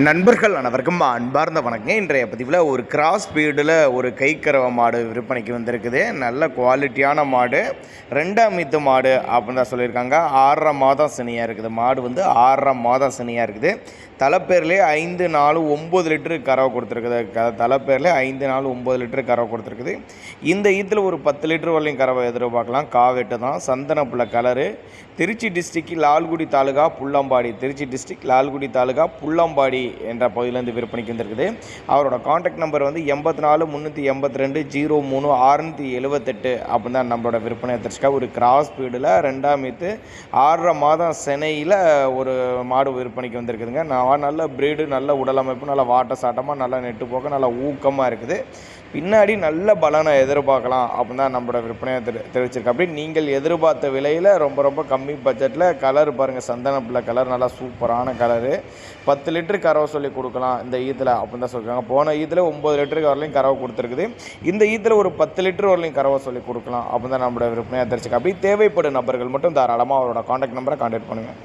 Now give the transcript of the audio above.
நண்பர்கள் அனைவருக்கும் அன்பார்ந்த வணக்கம். இன்றைய பதிவில் ஒரு கிராஸ் பீல்டில் ஒரு கைக்கறவை மாடு விற்பனைக்கு வந்திருக்குது. நல்ல குவாலிட்டியான மாடு, 2ஆம் ஈத்து மாடு அப்படின்னு தான் சொல்லியிருக்காங்க. 6.5 மாதம் சினையாக இருக்குது. மாடு வந்து 6.5 மாதம் சினையாக இருக்குது. தலைப்பேர்லேயே 5 4 9 லிட்டரு கறவை கொடுத்துருக்குது. தலைப்பேர்லேயே 5 4 9 லிட்டரு கறவை கொடுத்துருக்குது. இந்த ஈத்தில் ஒரு 10 லிட்டர் வரலையும் கறவை எதிர்பார்க்கலாம். காவெட்டு தான், சந்தனப்புள்ள colour. Trichy district Lalgudi taluka Pullambadi, Trichy district Lalgudi taluka Pullambadi என்ற பகுதியிலேருந்து விற்பனைக்கு வந்திருக்குது. அவரோட காண்டாக்ட் நம்பர் வந்து 84 382 03 678 அப்படின்னு தான் நம்மளோட விற்பனை தெரிஞ்சுக்கா. ஒரு கிராஸ் ஸ்பீடில் 2ஆம் ஈத்து 6.5 மாதம் சென்னையில் ஒரு மாடு விற்பனைக்கு வந்திருக்குதுங்க. நல்ல பிரீடு, நல்ல உடலமைப்பு, நல்ல வாட்ட சாட்டமாக, நல்ல நெட்டு போக்க, நல்ல ஊக்கமாக இருக்குது. பின்னாடி நல்ல பலனை எதிர்பார்க்கலாம் அப்படின்னு தான் நம்மளோட விற்பனையை தெரிவிச்சிருக்கு. அப்படி நீங்கள் எதிர்பார்த்த விலையில் ரொம்ப கம்மி பட்ஜெட்டில் கலர் பாருங்கள், சந்தனப்புள்ள கலர், நல்லா சூப்பரான கலரு. 10 லிட்டரு கறவை சொல்லி கொடுக்கலாம் இந்த ஈத்தில் அப்படின்னு தான் சொல்லியிருக்காங்க. போன ஈத்தில் 9 லிட்டருக்கு வரலையும் கறவை கொடுத்துருக்குது. இந்த ஈத்தில் ஒரு 10 லிட்டர் வரலையும் கறவை சொல்லி கொடுக்கலாம் அப்படின்னு தான் நம்மளோட விற்பனையாக தெரிஞ்சுக்க. அப்படி தேவைப்படும் நபர்கள் மட்டும் தாராளமாக அவரோட காண்டாக்ட் நம்பரை கான்டாக்ட் பண்ணுங்கள்.